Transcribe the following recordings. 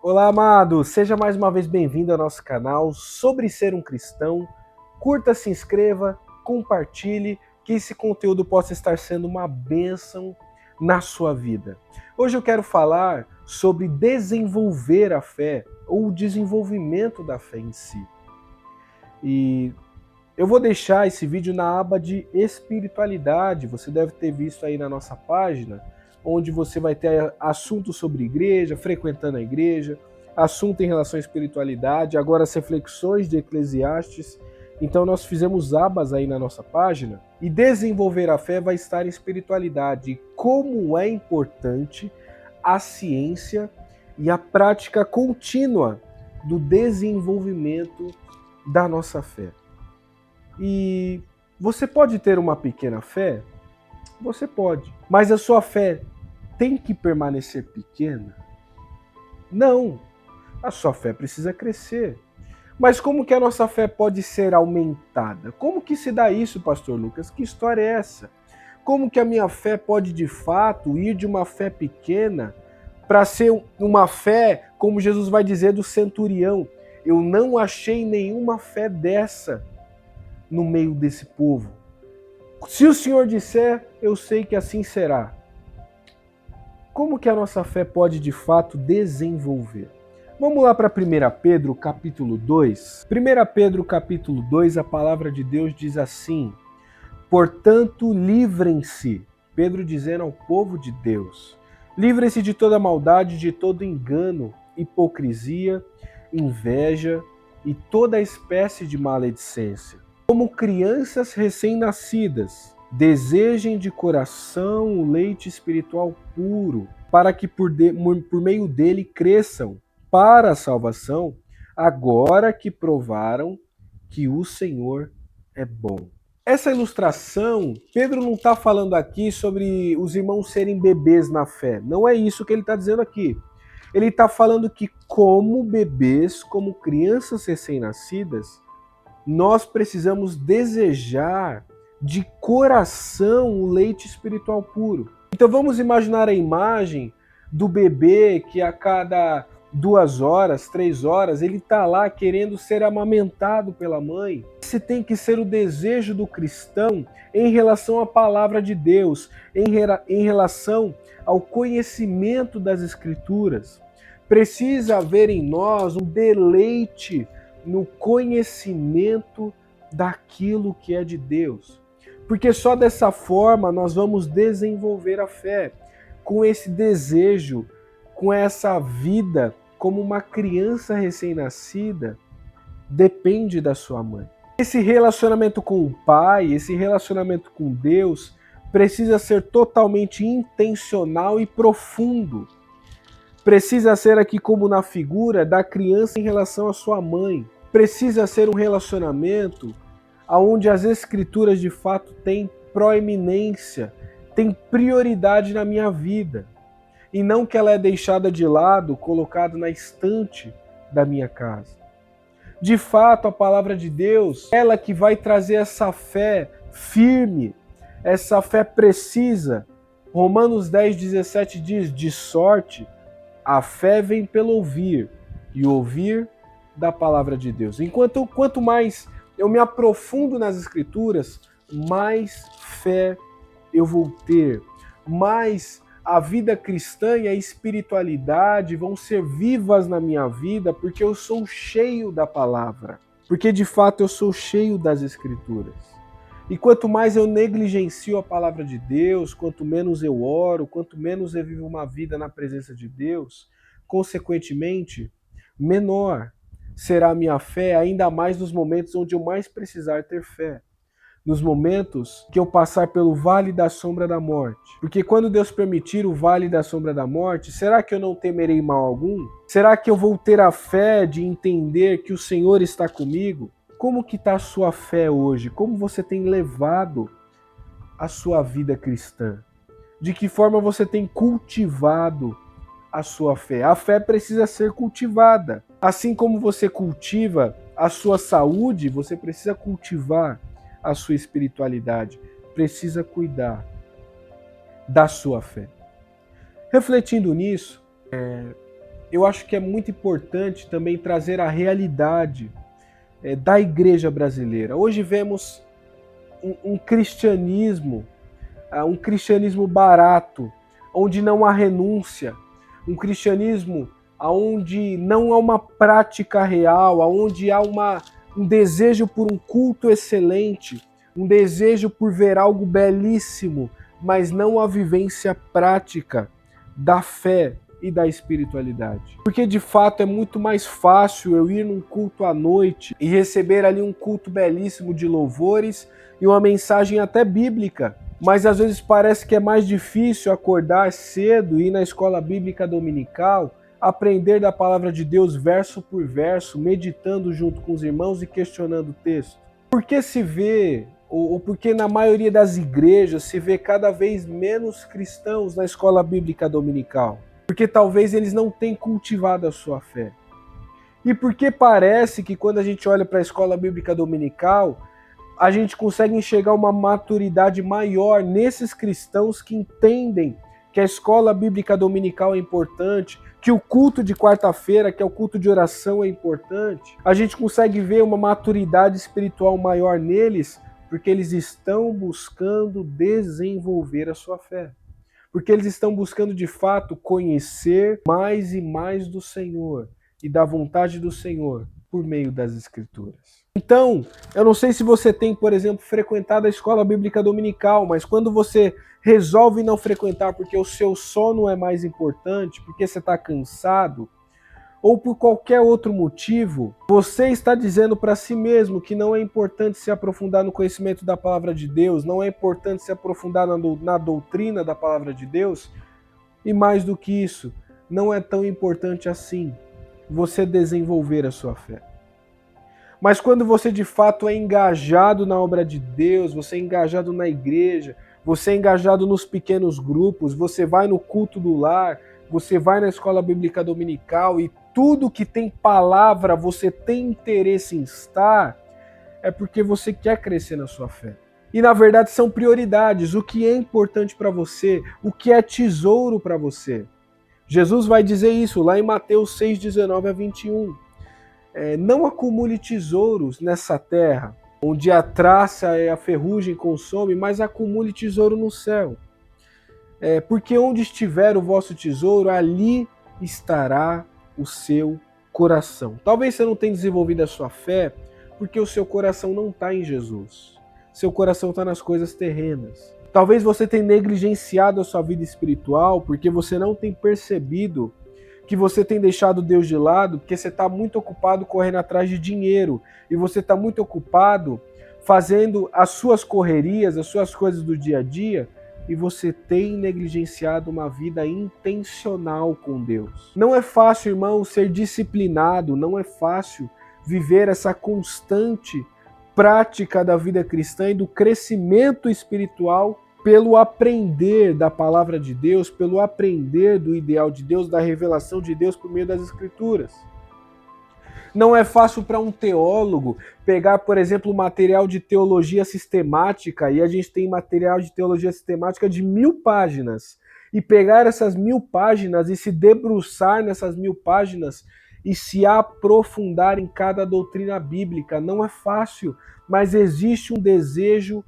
Olá, amado! Seja mais uma vez bem-vindo ao nosso canal sobre ser um cristão. Curta, se inscreva, compartilhe, que esse conteúdo possa estar sendo uma bênção na sua vida. Hoje eu quero falar sobre desenvolver a fé, ou o desenvolvimento da fé em si. E eu vou deixar esse vídeo na aba de espiritualidade, você deve ter visto aí na nossa página, onde você vai ter assuntos sobre igreja, frequentando a igreja, assunto em relação à espiritualidade, agora as reflexões de Eclesiastes. Então nós fizemos abas aí na nossa página, e desenvolver a fé vai estar em espiritualidade, e como é importante a ciência e a prática contínua do desenvolvimento da nossa fé. E você pode ter uma pequena fé? Você pode. Mas a sua fé tem que permanecer pequena? Não. A sua fé precisa crescer. Mas como que a nossa fé pode ser aumentada? Como que se dá isso, pastor Lucas? Que história é essa? Como que a minha fé pode de fato ir de uma fé pequena para ser uma fé, como Jesus vai dizer do centurião? Eu não achei nenhuma fé dessa no meio desse povo. Se o Senhor disser, eu sei que assim será. Como que a nossa fé pode de fato desenvolver? Vamos lá para 1 Pedro capítulo 2. 1 Pedro capítulo 2, a palavra de Deus diz assim: portanto, livrem-se, Pedro dizendo ao povo de Deus, livrem-se de toda maldade, de todo engano, hipocrisia, inveja e toda espécie de maledicência. Como crianças recém-nascidas, desejem de coração o leite espiritual puro, para que por meio dele cresçam para a salvação, agora que provaram que o Senhor é bom. Essa ilustração, Pedro não está falando aqui sobre os irmãos serem bebês na fé. Não é isso que ele está dizendo aqui. Ele está falando que como bebês, como crianças recém-nascidas, nós precisamos desejar de coração o leite espiritual puro. Então vamos imaginar a imagem do bebê que a cada 2 horas, 3 horas, ele está lá querendo ser amamentado pela mãe. Esse tem que ser o desejo do cristão em relação à palavra de Deus, em relação ao conhecimento das Escrituras. Precisa haver em nós um deleite no conhecimento daquilo que é de Deus. Porque só dessa forma nós vamos desenvolver a fé, com esse desejo, com essa vida, como uma criança recém-nascida, depende da sua mãe. Esse relacionamento com o Pai, esse relacionamento com Deus, precisa ser totalmente intencional e profundo. Precisa ser aqui como na figura da criança em relação à sua mãe. Precisa ser um relacionamento onde as escrituras de fato têm proeminência, têm prioridade na minha vida. E não que ela é deixada de lado, colocada na estante da minha casa. De fato, a palavra de Deus, ela que vai trazer essa fé firme, essa fé precisa. Romanos 10:17 diz, de sorte, a fé vem pelo ouvir, e ouvir da palavra de Deus. Quanto mais eu me aprofundo nas Escrituras, mais fé eu vou ter, mais a vida cristã e a espiritualidade vão ser vivas na minha vida, porque eu sou cheio da palavra, porque de fato eu sou cheio das Escrituras. E quanto mais eu negligencio a palavra de Deus, quanto menos eu oro, quanto menos eu vivo uma vida na presença de Deus, consequentemente, menor será a minha fé, ainda mais nos momentos onde eu mais precisar ter fé. Nos momentos que eu passar pelo vale da sombra da morte. Porque quando Deus permitir o vale da sombra da morte, será que eu não temerei mal algum? Será que eu vou ter a fé de entender que o Senhor está comigo? Como que está a sua fé hoje? Como você tem levado a sua vida cristã? De que forma você tem cultivado a sua fé? A fé precisa ser cultivada. Assim como você cultiva a sua saúde, você precisa cultivar a sua espiritualidade. Precisa cuidar da sua fé. Refletindo nisso, eu acho que é muito importante também trazer a realidade da igreja brasileira. Hoje vemos um cristianismo barato, onde não há renúncia, um cristianismo onde não há uma prática real, onde há um desejo por um culto excelente, um desejo por ver algo belíssimo, mas não a vivência prática da fé e da espiritualidade. Porque de fato é muito mais fácil eu ir num culto à noite e receber ali um culto belíssimo de louvores e uma mensagem até bíblica, mas às vezes parece que é mais difícil acordar cedo, ir na escola bíblica dominical, aprender da palavra de Deus verso por verso, meditando junto com os irmãos e questionando o texto. Por que se vê, ou porque na maioria das igrejas se vê cada vez menos cristãos na escola bíblica dominical? Porque talvez eles não tenham cultivado a sua fé. E porque parece que quando a gente olha para a escola bíblica dominical, a gente consegue enxergar uma maturidade maior nesses cristãos que entendem que a escola bíblica dominical é importante, que o culto de quarta-feira, que é o culto de oração, é importante. A gente consegue ver uma maturidade espiritual maior neles, porque eles estão buscando desenvolver a sua fé. Porque eles estão buscando de fato conhecer mais e mais do Senhor e da vontade do Senhor por meio das Escrituras. Então, eu não sei se você tem, por exemplo, frequentado a escola bíblica dominical, mas quando você resolve não frequentar porque o seu sono é mais importante, porque você está cansado, ou por qualquer outro motivo, você está dizendo para si mesmo que não é importante se aprofundar no conhecimento da palavra de Deus, não é importante se aprofundar na doutrina da palavra de Deus, e mais do que isso, não é tão importante assim você desenvolver a sua fé. Mas quando você de fato é engajado na obra de Deus, você é engajado na igreja, você é engajado nos pequenos grupos, você vai no culto do lar, você vai na escola bíblica dominical e tudo que tem palavra você tem interesse em estar, é porque você quer crescer na sua fé. E na verdade são prioridades, o que é importante para você, o que é tesouro para você. Jesus vai dizer isso lá em Mateus 6, 19 a 21. Não acumule tesouros nessa terra, onde a traça e a ferrugem consome, mas acumule tesouro no céu. Porque onde estiver o vosso tesouro, ali estará o seu coração. Talvez você não tenha desenvolvido a sua fé porque o seu coração não está em Jesus. Seu coração está nas coisas terrenas. Talvez você tenha negligenciado a sua vida espiritual porque você não tem percebido que você tem deixado Deus de lado, porque você está muito ocupado correndo atrás de dinheiro e você está muito ocupado fazendo as suas correrias, as suas coisas do dia a dia, e você tem negligenciado uma vida intencional com Deus. Não é fácil, irmão, ser disciplinado, não é fácil viver essa constante prática da vida cristã e do crescimento espiritual pelo aprender da palavra de Deus, pelo aprender do ideal de Deus, da revelação de Deus por meio das Escrituras. Não é fácil para um teólogo pegar, por exemplo, material de teologia sistemática, e a gente tem material de teologia sistemática de 1000 páginas, e pegar essas 1000 páginas e se debruçar nessas 1000 páginas e se aprofundar em cada doutrina bíblica. Não é fácil, mas existe um desejo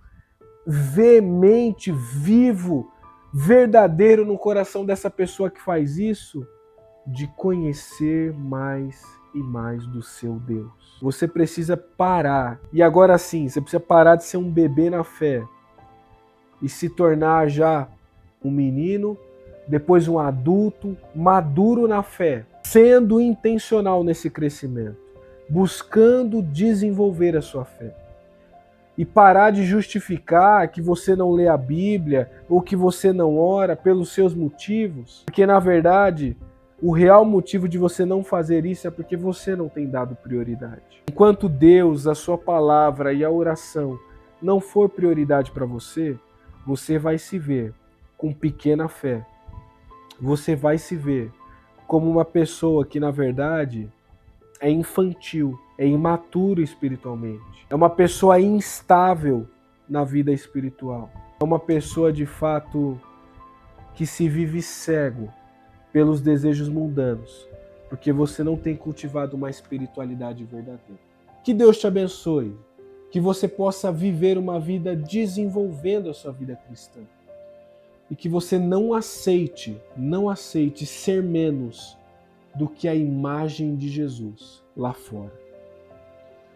veemente, vivo, verdadeiro no coração dessa pessoa que faz isso, de conhecer mais e mais do seu Deus. Você precisa parar, e agora sim, você precisa parar de ser um bebê na fé e se tornar já um menino, depois um adulto, maduro na fé, sendo intencional nesse crescimento, buscando desenvolver a sua fé. E parar de justificar que você não lê a Bíblia ou que você não ora pelos seus motivos, porque na verdade o real motivo de você não fazer isso é porque você não tem dado prioridade. Enquanto Deus, a sua palavra e a oração não for prioridade para você, você vai se ver com pequena fé. Você vai se ver como uma pessoa que na verdade é infantil, é imaturo espiritualmente. É uma pessoa instável na vida espiritual. É uma pessoa de fato que se vive cego pelos desejos mundanos, porque você não tem cultivado uma espiritualidade verdadeira. Que Deus te abençoe, que você possa viver uma vida desenvolvendo a sua vida cristã. E que você não aceite ser menos do que a imagem de Jesus lá fora.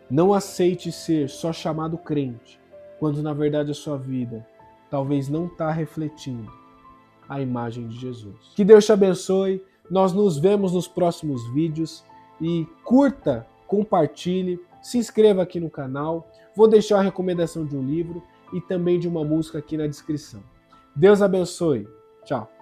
Não aceite ser só chamado crente, quando na verdade a sua vida talvez não está refletindo a imagem de Jesus. Que Deus te abençoe, nós nos vemos nos próximos vídeos e curta, compartilhe, se inscreva aqui no canal, vou deixar a recomendação de um livro e também de uma música aqui na descrição. Deus abençoe, tchau!